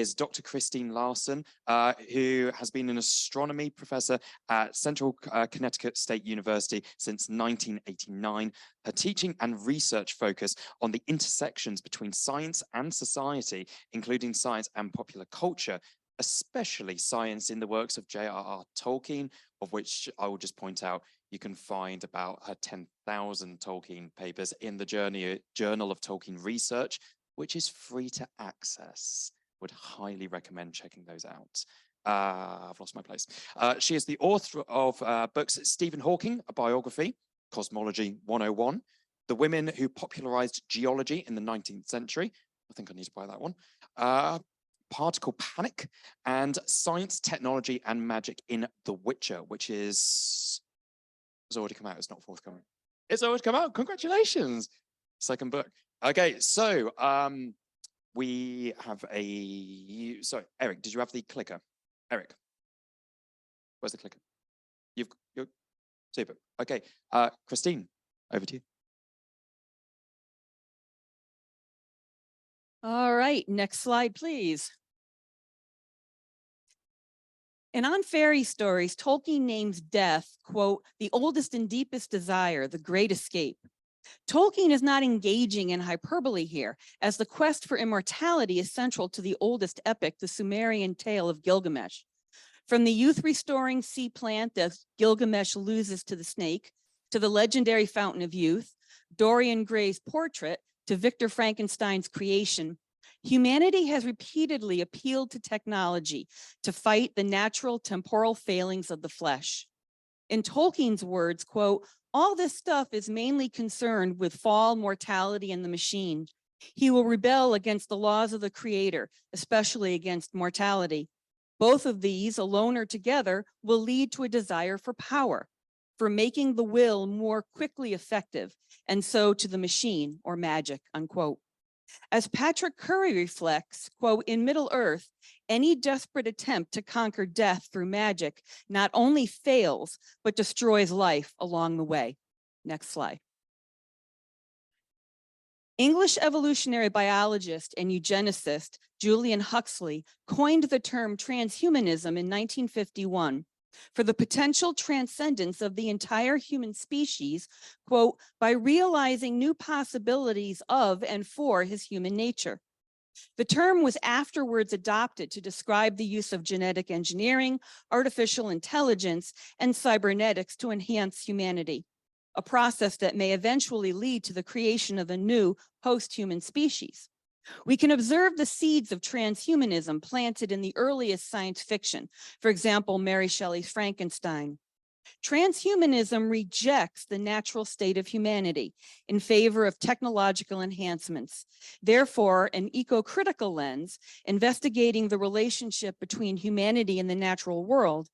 is Dr. Kristine Larsen, who has been an astronomy professor at Central Connecticut State University since 1989. Her teaching and research focus on the intersections between science and society, including science and popular culture, especially science in the works of J.R.R. Tolkien, of which I will just point out you can find about her 10,000 Tolkien papers in the Journal of Tolkien Research, which is free to access. Would highly recommend checking those out. I've lost my place. She is the author of books Stephen Hawking, a biography, Cosmology 101, The Women Who Popularized Geology in the 19th Century. I think I need to buy that one. Particle Panic, and Science, Technology, and Magic in The Witcher, which has already come out. It's not forthcoming. It's already come out. Congratulations. Second book. Okay, so we have sorry, Eric, did you have the clicker? Eric, where's the clicker? You're super. Okay, Kristine, over to you. All right, next slide, please. And on fairy stories, Tolkien names death, quote, the oldest and deepest desire, the great escape. Tolkien is not engaging in hyperbole here, as the quest for immortality is central to the oldest epic, the Sumerian tale of Gilgamesh. From the youth-restoring sea plant that Gilgamesh loses to the snake, to the legendary Fountain of Youth, Dorian Gray's portrait, to Victor Frankenstein's creation, humanity has repeatedly appealed to technology to fight the natural temporal failings of the flesh. In Tolkien's words, quote, all this stuff is mainly concerned with fall, mortality, and the machine. He will rebel against the laws of the creator, especially against mortality. Both of these, alone or together, will lead to a desire for power, for making the will more quickly effective, and so to the machine or magic, unquote. As Patrick Curry reflects, quote, in Middle-earth, any desperate attempt to conquer death through magic not only fails, but destroys life along the way. Next slide. English evolutionary biologist and eugenicist Julian Huxley coined the term transhumanism in 1951 for the potential transcendence of the entire human species, quote, by realizing new possibilities of and for his human nature. The term was afterwards adopted to describe the use of genetic engineering, artificial intelligence, and cybernetics to enhance humanity, a process that may eventually lead to the creation of a new post-human species. We can observe the seeds of transhumanism planted in the earliest science fiction, for example, Mary Shelley's Frankenstein. Transhumanism rejects the natural state of humanity in favor of technological enhancements. Therefore, an ecocritical lens, investigating the relationship between humanity and the natural world,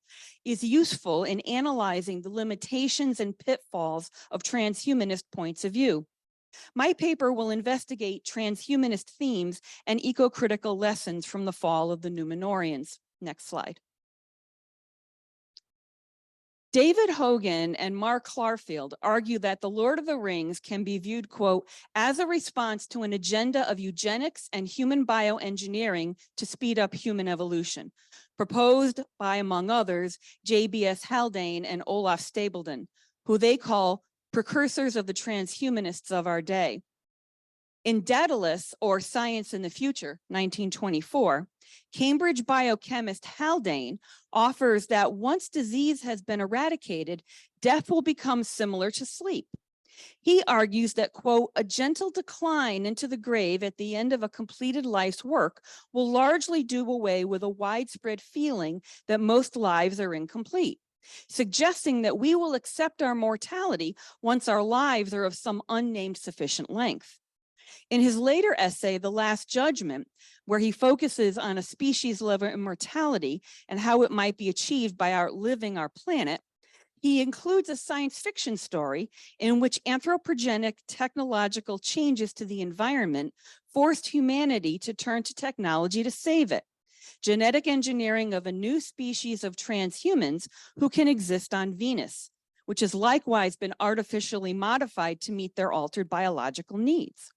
is useful in analyzing the limitations and pitfalls of transhumanist points of view. My paper will investigate transhumanist themes and ecocritical lessons from the fall of the Númenóreans. Next slide. David Hogan and Mark Clarfield argue that The Lord of the Rings can be viewed, quote, as a response to an agenda of eugenics and human bioengineering to speed up human evolution, proposed by, among others, J.B.S. Haldane and Olaf Stapledon, who they call precursors of the transhumanists of our day. In Daedalus, or Science in the Future, 1924, Cambridge biochemist Haldane offers that once disease has been eradicated, death will become similar to sleep. He argues that, quote, a gentle decline into the grave at the end of a completed life's work will largely do away with a widespread feeling that most lives are incomplete, suggesting that we will accept our mortality once our lives are of some unnamed sufficient length. In his later essay, The Last Judgment, where he focuses on a species-level immortality and how it might be achieved by outliving our planet, he includes a science fiction story in which anthropogenic technological changes to the environment forced humanity to turn to technology to save it. Genetic engineering of a new species of transhumans who can exist on Venus, which has likewise been artificially modified to meet their altered biological needs.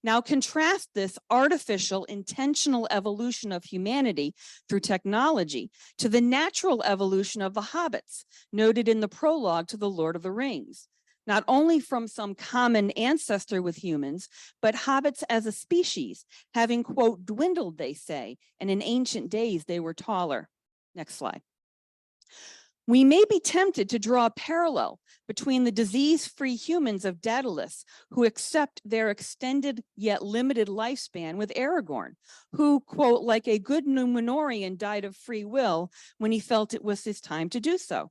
Now contrast this artificial, intentional evolution of humanity through technology to the natural evolution of the hobbits, noted in the prologue to The Lord of the Rings. Not only from some common ancestor with humans, but hobbits as a species, having, quote, dwindled, they say, and in ancient days they were taller. Next slide. We may be tempted to draw a parallel between the disease-free humans of Daedalus, who accept their extended yet limited lifespan, with Aragorn, who, quote, like a good Númenórean, died of free will when he felt it was his time to do so.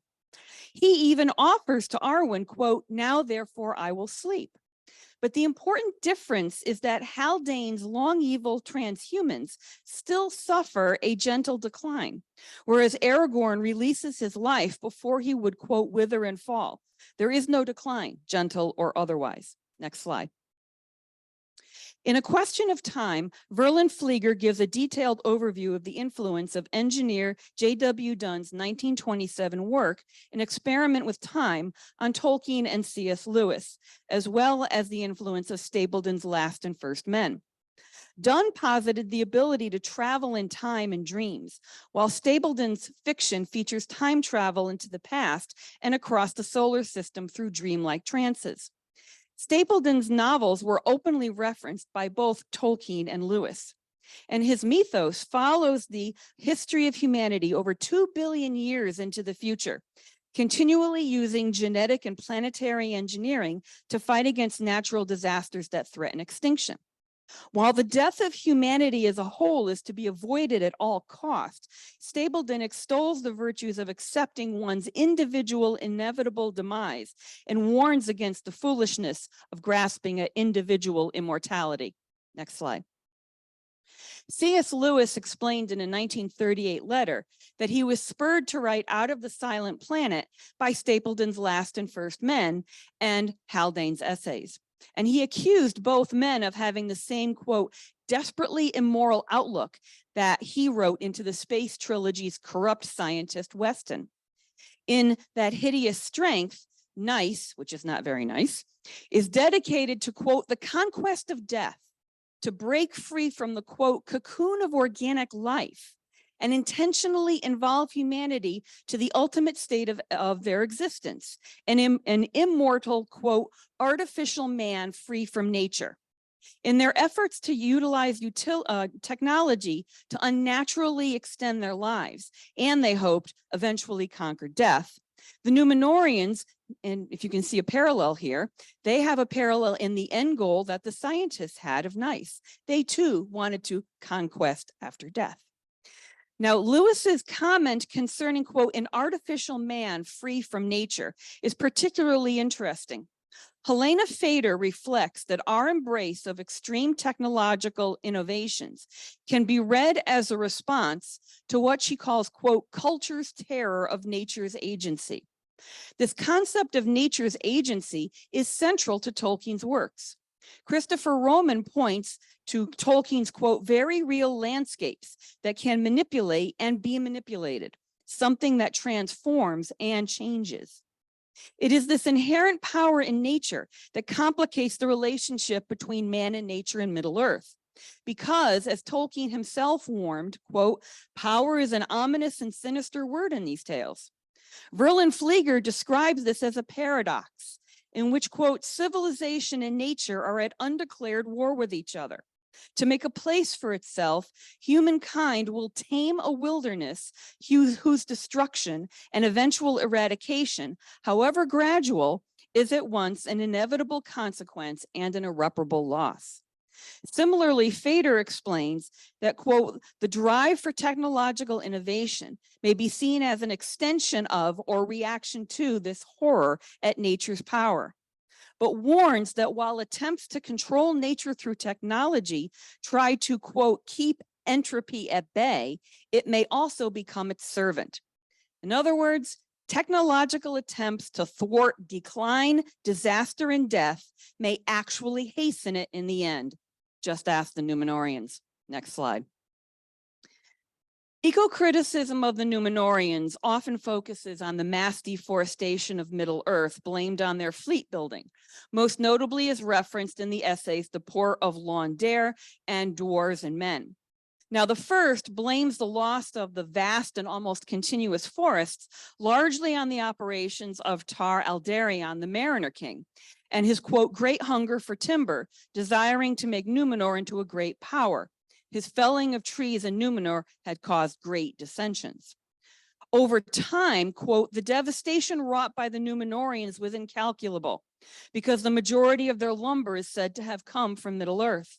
He even offers to Arwen, quote, now therefore I will sleep. But the important difference is that Haldane's long-evil transhumans still suffer a gentle decline, whereas Aragorn releases his life before he would, quote, wither and fall. There is no decline, gentle or otherwise. Next slide. In A Question of Time, Verlin Flieger gives a detailed overview of the influence of engineer J.W. Dunn's 1927 work, An Experiment with Time, on Tolkien and C.S. Lewis, as well as the influence of Stapledon's Last and First Men. Dunn posited the ability to travel in time in dreams, while Stapledon's fiction features time travel into the past and across the solar system through dreamlike trances. Stapledon's novels were openly referenced by both Tolkien and Lewis, and his mythos follows the history of humanity over 2 billion years into the future, continually using genetic and planetary engineering to fight against natural disasters that threaten extinction. While the death of humanity as a whole is to be avoided at all costs, Stapledon extols the virtues of accepting one's individual inevitable demise and warns against the foolishness of grasping at individual immortality. Next slide. C.S. Lewis explained in a 1938 letter that he was spurred to write Out of the Silent Planet by Stapledon's Last and First Men and Haldane's essays. And he accused both men of having the same, quote, desperately immoral outlook that he wrote into the space trilogy's corrupt scientist Weston. In That Hideous Strength, Nice, which is not very nice, is dedicated to, quote, the conquest of death, to break free from the, quote, cocoon of organic life and intentionally involve humanity to the ultimate state of their existence, an immortal, quote, artificial man free from nature. In their efforts to utilize technology to unnaturally extend their lives, and they hoped eventually conquer death, the Númenóreans, and if you can see a parallel here, they have a parallel in the end goal that the scientists had of Nice. They too wanted to conquest after death. Now, Lewis's comment concerning, quote, an artificial man free from nature is particularly interesting. Helena Fader reflects that our embrace of extreme technological innovations can be read as a response to what she calls, quote, culture's terror of nature's agency. This concept of nature's agency is central to Tolkien's works. Christopher Roman points to Tolkien's, quote, very real landscapes that can manipulate and be manipulated, something that transforms and changes. It is this inherent power in nature that complicates the relationship between man and nature in Middle Earth. Because, as Tolkien himself warned, quote, power is an ominous and sinister word in these tales. Verlin Flieger describes this as a paradox in which, quote, civilization and nature are at undeclared war with each other. To make a place for itself, humankind will tame a wilderness whose destruction and eventual eradication, however gradual, is at once an inevitable consequence and an irreparable loss. Similarly, Fader explains that, quote, the drive for technological innovation may be seen as an extension of or reaction to this horror at nature's power, but warns that while attempts to control nature through technology try to, quote, keep entropy at bay, it may also become its servant. In other words, technological attempts to thwart decline, disaster, and death may actually hasten it in the end. Just ask the Númenóreans. Next slide. Ecocriticism of the Númenóreans often focuses on the mass deforestation of Middle Earth blamed on their fleet building, most notably is referenced in the essays The Port of Laundaire and Dwarves and Men. Now, the first blames the loss of the vast and almost continuous forests largely on the operations of Tar Aldarion, the Mariner King, and his, quote, great hunger for timber, desiring to make Númenor into a great power. His felling of trees in Númenor had caused great dissensions. Over time, quote, the devastation wrought by the Númenóreans was incalculable because the majority of their lumber is said to have come from Middle-earth.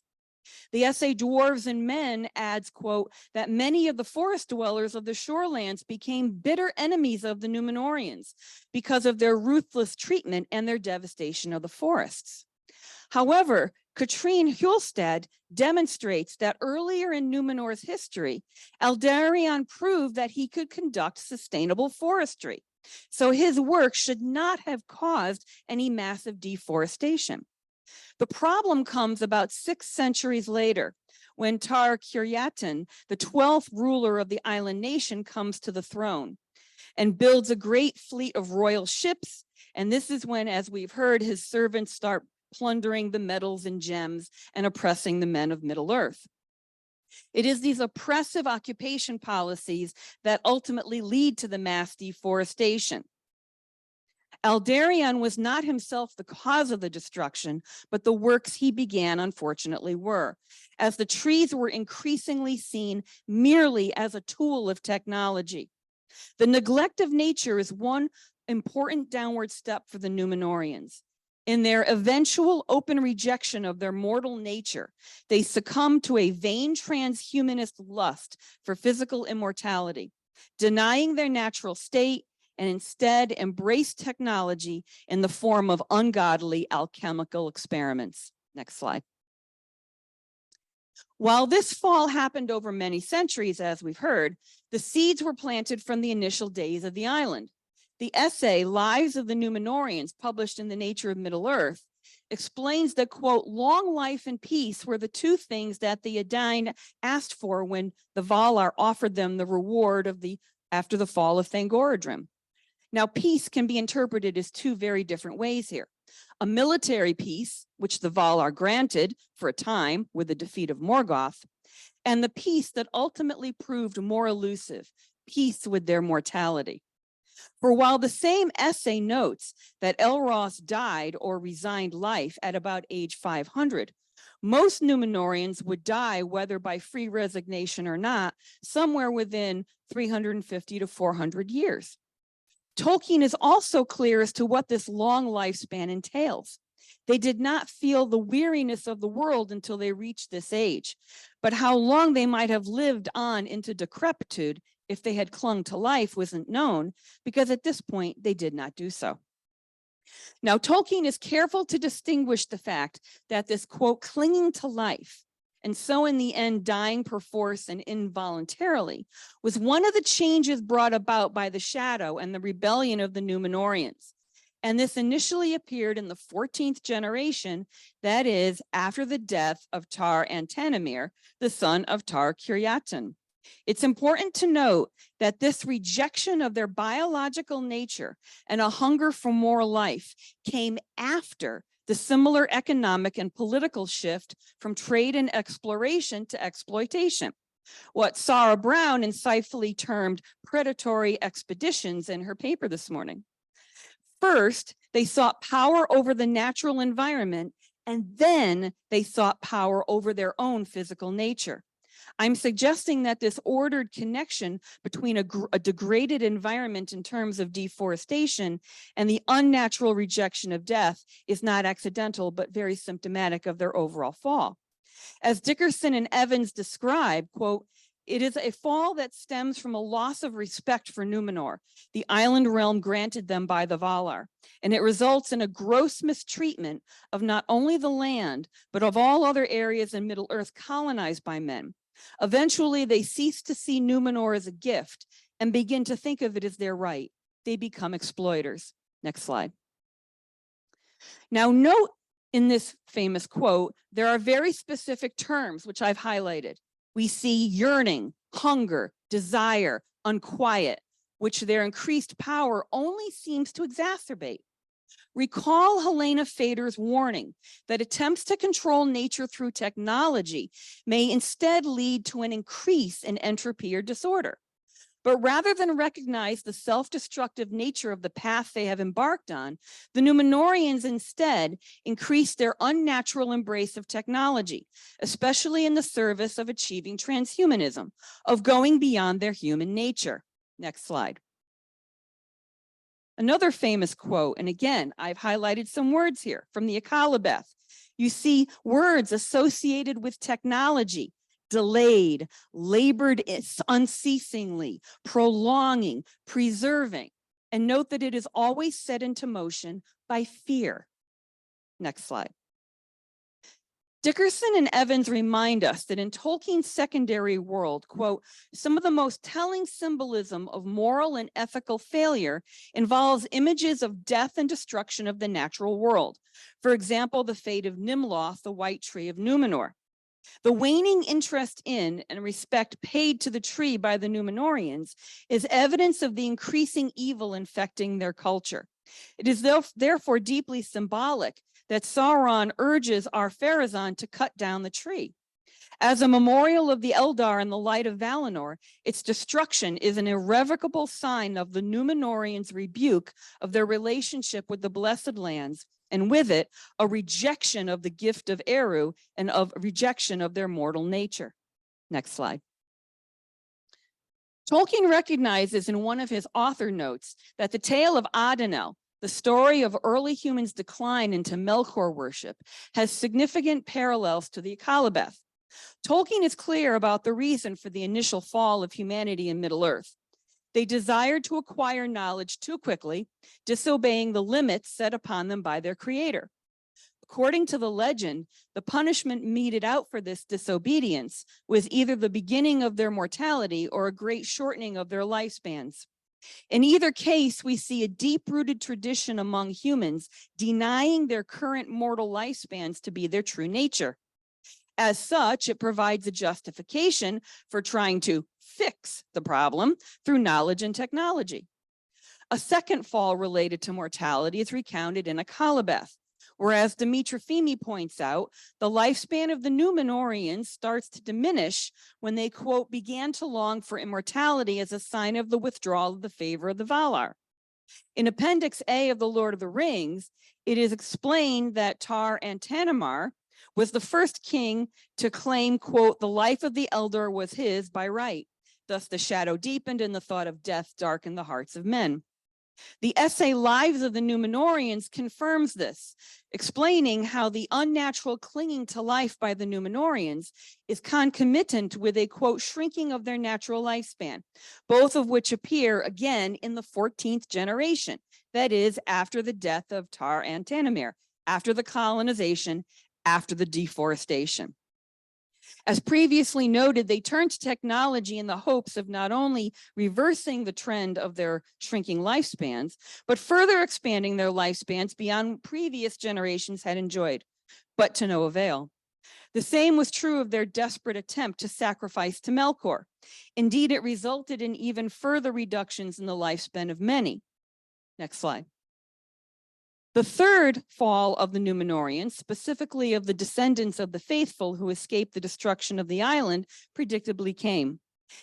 The essay Dwarves and Men adds, quote, that many of the forest dwellers of the shorelands became bitter enemies of the Númenóreans because of their ruthless treatment and their devastation of the forests. However, Katrine Hjulstad demonstrates that earlier in Númenor's history, Aldarion proved that he could conduct sustainable forestry. So his work should not have caused any massive deforestation. The problem comes about 6 centuries later, when Tar Curiatin, the 12th ruler of the island nation, comes to the throne and builds a great fleet of royal ships. And this is when, as we've heard, his servants start plundering the metals and gems and oppressing the men of Middle-earth. It is these oppressive occupation policies that ultimately lead to the mass deforestation. Aldarion was not himself the cause of the destruction, but the works he began, unfortunately, were, as the trees were increasingly seen merely as a tool of technology. The neglect of nature is one important downward step for the Númenóreans. In their eventual open rejection of their mortal nature, they succumb to a vain transhumanist lust for physical immortality, denying their natural state and instead embrace technology in the form of ungodly alchemical experiments. Next slide. While this fall happened over many centuries, as we've heard, the seeds were planted from the initial days of the island. The essay, Lives of the Númenóreans, published in the Nature of Middle-earth, explains that, quote, long life and peace were the two things that the Edain asked for when the Valar offered them the reward after the fall of Thangorodrim. Now, peace can be interpreted as 2 very different ways here. A military peace, which the Valar granted for a time with the defeat of Morgoth, and the peace that ultimately proved more elusive, peace with their mortality. For while the same essay notes that Elros died or resigned life at about age 500, most Númenóreans would die, whether by free resignation or not, somewhere within 350 to 400 years. Tolkien is also clear as to what this long lifespan entails. They did not feel the weariness of the world until they reached this age, but how long they might have lived on into decrepitude if they had clung to life wasn't known, because at this point they did not do so. Now, Tolkien is careful to distinguish the fact that this, quote, clinging to life, and so in the end dying perforce and involuntarily, was one of the changes brought about by the shadow and the rebellion of the Númenóreans. And this initially appeared in the 14th generation, that is, after the death of Tar Antanamir, the son of Tar Curiatin. It's important to note that this rejection of their biological nature and a hunger for more life came after the similar economic and political shift from trade and exploration to exploitation, what Sarah Brown insightfully termed predatory expeditions in her paper this morning. First, they sought power over the natural environment, and then they sought power over their own physical nature. I'm suggesting that this ordered connection between a degraded environment in terms of deforestation and the unnatural rejection of death is not accidental, but very symptomatic of their overall fall. As Dickerson and Evans describe, quote, it is a fall that stems from a loss of respect for Númenor, the island realm granted them by the Valar, and it results in a gross mistreatment of not only the land, but of all other areas in Middle-earth colonized by men. Eventually, they cease to see Númenor as a gift and begin to think of it as their right. They become exploiters. Next slide. Now, note in this famous quote, there are very specific terms which I've highlighted. We see yearning, hunger, desire, unquiet, which their increased power only seems to exacerbate. Recall Helena Fader's warning that attempts to control nature through technology may instead lead to an increase in entropy or disorder. But rather than recognize the self-destructive nature of the path they have embarked on, the Númenóreans instead increase their unnatural embrace of technology, especially in the service of achieving transhumanism, of going beyond their human nature. Next slide. Another famous quote, and again, I've highlighted some words here from the Akallabêth. You see words associated with technology: delayed, labored unceasingly, prolonging, preserving. And note that it is always set into motion by fear. Next slide. Dickerson and Evans remind us that in Tolkien's secondary world, quote, some of the most telling symbolism of moral and ethical failure involves images of death and destruction of the natural world. For example, the fate of Nimloth, the white tree of Númenor. The waning interest in and respect paid to the tree by the Númenóreans is evidence of the increasing evil infecting their culture. It is therefore deeply symbolic that Sauron urges Ar-Pharazôn to cut down the tree. As a memorial of the Eldar and the light of Valinor, its destruction is an irrevocable sign of the Númenóreans' rebuke of their relationship with the Blessed Lands, and with it, a rejection of the gift of Eru and of rejection of their mortal nature. Next slide. Tolkien recognizes in one of his author notes that the tale of Adenel, the story of early humans' decline into Melkor worship, has significant parallels to the Akallabêth. Tolkien is clear about the reason for the initial fall of humanity in Middle-earth. They desired to acquire knowledge too quickly, disobeying the limits set upon them by their creator. According to the legend, the punishment meted out for this disobedience was either the beginning of their mortality or a great shortening of their lifespans. In either case, we see a deep-rooted tradition among humans denying their current mortal lifespans to be their true nature. As such, it provides a justification for trying to fix the problem through knowledge and technology. A second fall related to mortality is recounted in Akallabêth, whereas Dimitri Fimi points out, the lifespan of the Númenóreans starts to diminish when they, quote, began to long for immortality as a sign of the withdrawal of the favor of the Valar. In Appendix A of The Lord of the Rings, it is explained that Tar-Antanamar was the first king to claim, quote, the life of the Eldar was his by right. Thus the shadow deepened and the thought of death darkened the hearts of men. The essay Lives of the Númenóreans confirms this, explaining how the unnatural clinging to life by the Númenóreans is concomitant with a, quote, shrinking of their natural lifespan, both of which appear again in the 14th generation, that is, after the death of Tar-Antanamar, after the colonization, after the deforestation. As previously noted, they turned to technology in the hopes of not only reversing the trend of their shrinking lifespans, but further expanding their lifespans beyond previous generations had enjoyed, but to no avail. The same was true of their desperate attempt to sacrifice to Melkor. Indeed, it resulted in even further reductions in the lifespan of many. Next slide. The third fall of the Númenóreans, specifically of the descendants of the faithful who escaped the destruction of the island, predictably came.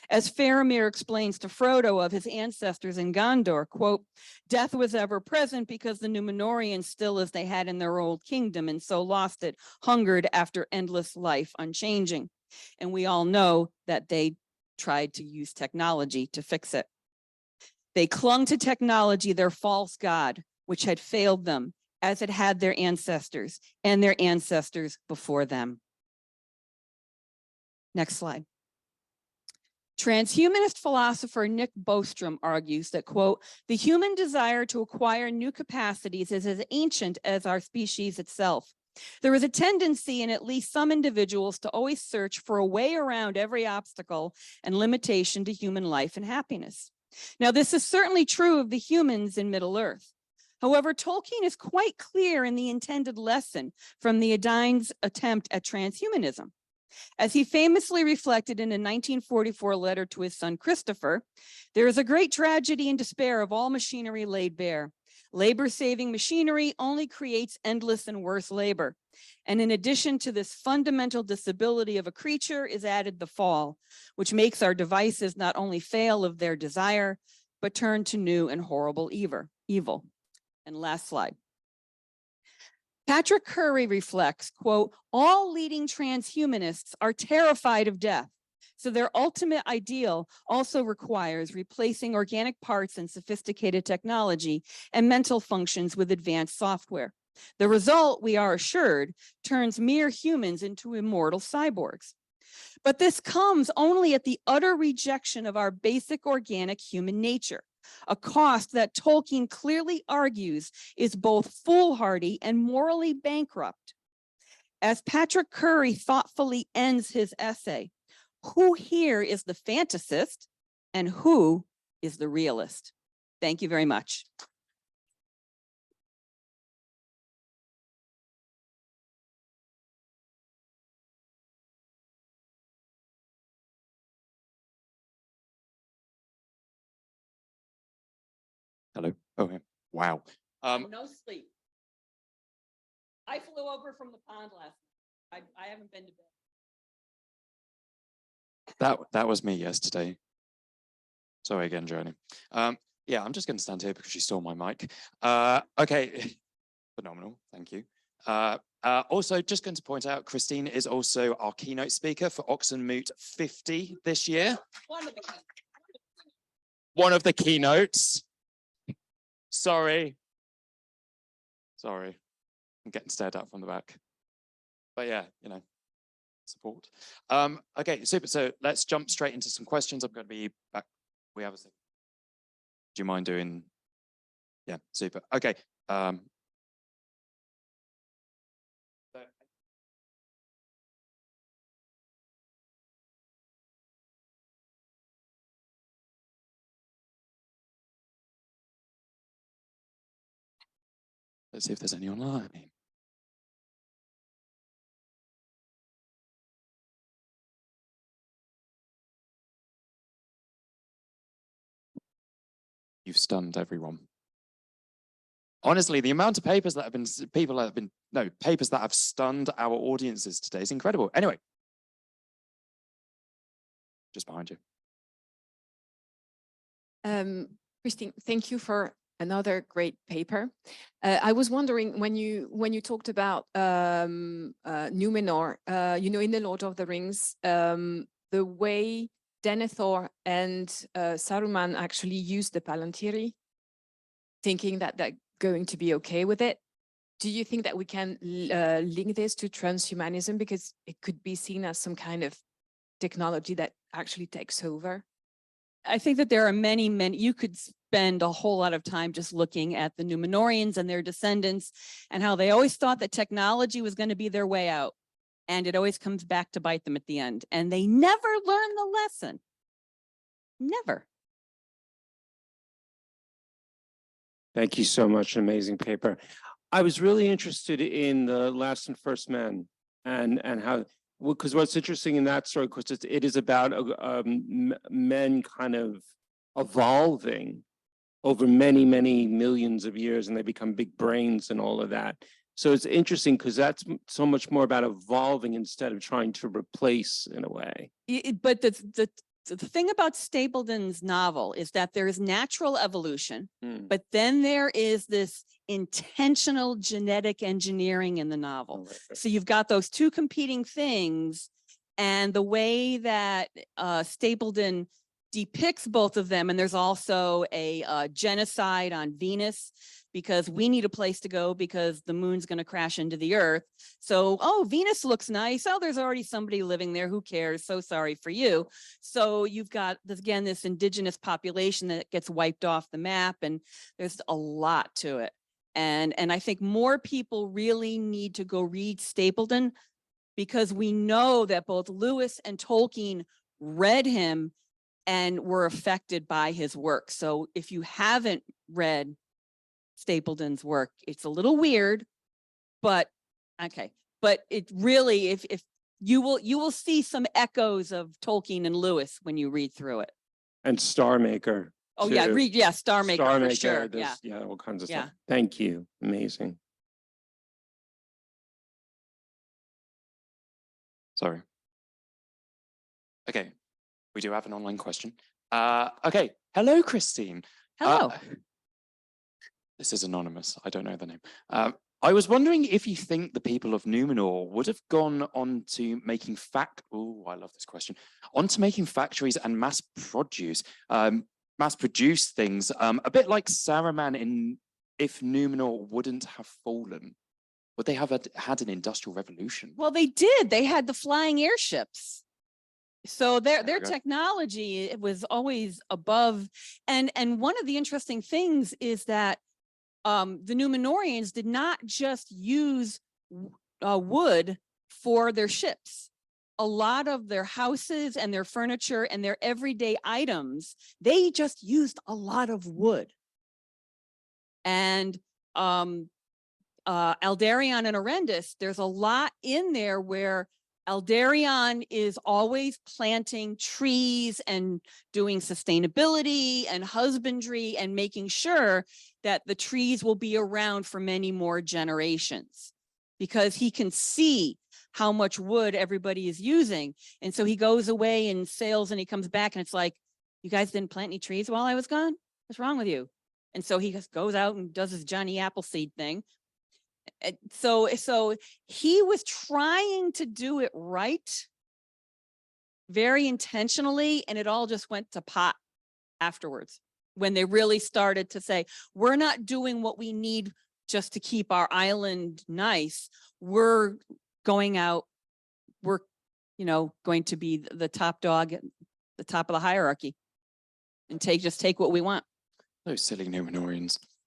As Faramir explains to Frodo of his ancestors in Gondor, quote, death was ever present because the Númenóreans, still as they had in their old kingdom and so lost it, hungered after endless life unchanging. And we all know that they tried to use technology to fix it. They clung to technology, their false god, which had failed them, as it had their ancestors and their ancestors before them. Next slide. Transhumanist philosopher Nick Bostrom argues that, quote, the human desire to acquire new capacities is as ancient as our species itself. There is a tendency in at least some individuals to always search for a way around every obstacle and limitation to human life and happiness. Now, this is certainly true of the humans in Middle-earth. However, Tolkien is quite clear in the intended lesson from the Edain's attempt at transhumanism. As he famously reflected in a 1944 letter to his son Christopher, there is a great tragedy and despair of all machinery laid bare. Labor-saving machinery only creates endless and worse labor. And in addition to this fundamental disability of a creature is added the fall, which makes our devices not only fail of their desire, but turn to new and horrible evil. And last slide. Patrick Curry reflects, quote, all leading transhumanists are terrified of death. So their ultimate ideal also requires replacing organic parts and sophisticated technology and mental functions with advanced software. The result, we are assured, turns mere humans into immortal cyborgs. But this comes only at the utter rejection of our basic organic human nature, a cost that Tolkien clearly argues is both foolhardy and morally bankrupt. As Patrick Curry thoughtfully ends his essay, who here is the fantasist and who is the realist? Thank you very much. Hello. Oh, yeah. Wow. No sleep. I flew over from the pond last night. I haven't been to bed. That was me yesterday. Sorry again, Journey. Yeah, I'm just going to stand here because she stole my mic. Okay, phenomenal. Thank you. Also, just going to point out, Kristine is also our keynote speaker for Oxenmoot 50 this year. One of the keynotes. Sorry. I'm getting stared at from the back. But yeah, you know, support. Okay, super. So let's jump straight into some questions. I'm going to be back. We have a second. Do you mind doing? Yeah, super. Okay. Let's see if there's any online. You've stunned everyone. Honestly, the amount of papers that have been, papers that have stunned our audiences today is incredible. Anyway, just behind you. Kristine, thank you for another great paper. I was wondering when you talked about Númenor, you know, in the Lord of the Rings, the way Denethor and Saruman actually used the Palantiri, thinking that they're going to be okay with it. Do you think that we can link this to transhumanism, because it could be seen as some kind of technology that actually takes over? I think that there are many, you could spend a whole lot of time just looking at the Númenóreans and their descendants and how they always thought that technology was going to be their way out. And it always comes back to bite them at the end. And they never learn the lesson. Never. Thank you so much. Amazing paper. I was really interested in the Last and First Men and how, because what's interesting in that story, because it is about men kind of evolving over many, many millions of years, and they become big brains and all of that. So it's interesting because that's so much more about evolving instead of trying to replace in a way. But the thing about Stapledon's novel is that there is natural evolution, but then there is this intentional genetic engineering in the novel. So you've got those two competing things, and the way that Stapledon depicts both of them, and there's also a genocide on Venus, because we need a place to go because the moon's going to crash into the earth. So, oh, Venus looks nice. Oh, there's already somebody living there. Who cares? So sorry for you. So you've got, again, this indigenous population that gets wiped off the map, and there's a lot to it. And I think more people really need to go read Stapledon, because we know that both Lewis and Tolkien read him and were affected by his work. So if you haven't read Stapledon's work, it's a little weird, but okay. But it really, if you will see some echoes of Tolkien and Lewis when you read through it. And Star Maker. Oh, yeah, to yeah, Star Maker for sure. this, Yeah. yeah, all kinds of Yeah. stuff. Thank you. Amazing. Sorry. Okay, we do have an online question. Okay, hello, Kristine. Hello. This is anonymous. I don't know the name. I was wondering if you think the people of Númenor would have gone on to making I love this question. Onto making factories and mass produce things, a bit like Saruman if Númenor wouldn't have fallen. Would they have had an industrial revolution? Well, they did. They had the flying airships. So their we go. technology was always above. And one of the interesting things is that the Númenóreans did not just use wood for their ships. A lot of their houses and their furniture and their everyday items, they just used a lot of wood. And Aldarion and Arendis, there's a lot in there where Aldarion is always planting trees and doing sustainability and husbandry and making sure that the trees will be around for many more generations, because he can see how much wood everybody is using. And so he goes away and sails and he comes back and it's like, you guys didn't plant any trees while I was gone? What's wrong with you? And so he just goes out and does his Johnny Appleseed thing. So he was trying to do it right, very intentionally, and it all just went to pot afterwards when they really started to say, we're not doing what we need just to keep our island nice. We're going out, we're, going to be the top dog at the top of the hierarchy and just take what we want. Those silly Númenóreans.